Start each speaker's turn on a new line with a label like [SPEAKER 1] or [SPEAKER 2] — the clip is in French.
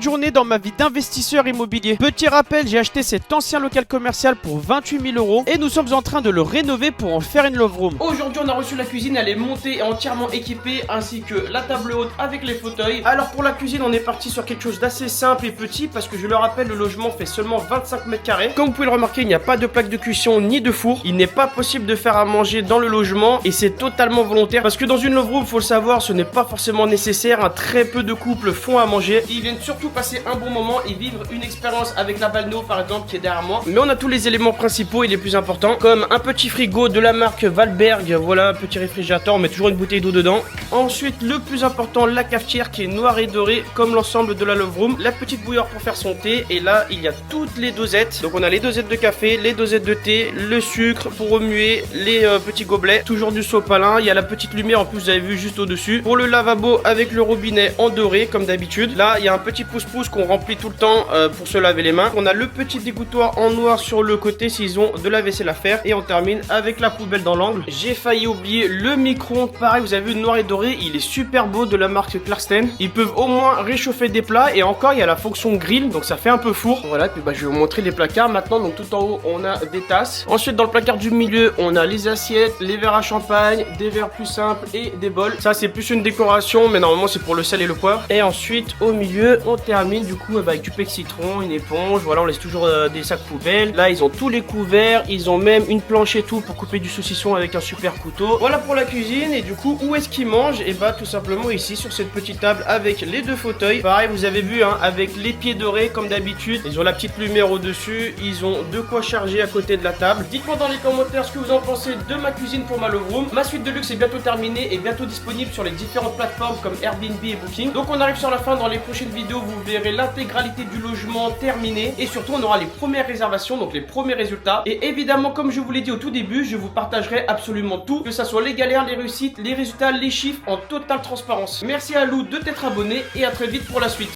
[SPEAKER 1] journée dans ma vie d'investisseur immobilier. Petit rappel, j'ai acheté cet ancien local commercial pour 28 000 € et nous sommes en train de le rénover pour en faire une love room. Aujourd'hui, on a reçu la cuisine, elle est montée et entièrement équipée, ainsi que la table haute avec les fauteuils. Alors pour la cuisine, on est parti sur quelque chose d'assez simple et petit parce que je le rappelle, le logement fait seulement 25 mètres carrés. Comme vous pouvez le remarquer, il n'y a pas de plaque de cuisson ni de four. Il n'est pas possible de faire à manger dans le logement et c'est totalement volontaire parce que dans une love room, faut le savoir, ce n'est pas forcément nécessaire. Très peu de couples font à manger. Ils viennent surtout passer un bon moment et vivre une expérience avec la balnéo par exemple qui est derrière moi. Mais on a tous les éléments principaux et les plus importants, comme un petit frigo de la marque Valberg. Voilà, un petit réfrigérateur, on met toujours une bouteille d'eau dedans. Ensuite, le plus important, la cafetière qui est noire et dorée comme l'ensemble de la love room. La petite bouilloire pour faire son thé. Et là, il y a toutes les dosettes. Donc on a les dosettes de café, les dosettes de thé, le sucre pour remuer, les petits gobelets. Toujours du sopalin. Il y a la petite lumière en plus, vous avez vu juste au-dessus. Pour le lavabo avec le robinet en doré comme d'habitude. Là, il y a un petit pouce-pouce qu'on remplit tout le temps pour se laver les mains. On a le petit dégouttoir en noir sur le côté s'ils ont de la vaisselle à faire. Et on termine avec la poubelle dans l'angle. J'ai failli oublier le micro-ondes. Pareil, vous avez vu, noir et doré. Il est super beau, de la marque Clarksten. Ils peuvent au moins réchauffer des plats. Et encore, il y a la fonction grill. Donc ça fait un peu four. Voilà, puis je vais vous montrer les placards maintenant. Donc tout en haut, on a des tasses. Ensuite, dans le placard du milieu, on a les assiettes, les verres à champagne, des verres plus simples et des bols. Ça, c'est plus une décoration, mais normalement, c'est pour le sel et le poivre. Et ensuite, au milieu, on termine du coup avec du pec citron, une éponge. Voilà, on laisse toujours des sacs poubelles. Là, ils ont tous les couverts. Ils ont même une planche et tout pour couper du saucisson avec un super couteau. Voilà pour la cuisine. Et du coup, où est-ce qu'ils mangent? Et bah, tout simplement ici, sur cette petite table avec les deux fauteuils. Pareil, vous avez vu, hein, avec les pieds dorés comme d'habitude. Ils ont la petite lumière au-dessus. Ils ont de quoi charger à côté de la table. Dites-moi dans les commentaires ce que vous en pensez de ma cuisine pour ma love room. Ma suite de luxe est bientôt terminée et bientôt disponible sur les différentes plateformes comme Airbnb et Booking. Donc on arrive sur la fin. Dans les prochaines vidéos, vous verrez l'intégralité du logement terminé. Et surtout, on aura les premières réservations, donc les premiers résultats. Et évidemment, comme je vous l'ai dit au tout début, je vous partagerai absolument tout. Que ça soit les galères, les réussites, les résultats, les chiffres en totale transparence. Merci à Lou de t'être abonné et à très vite pour la suite.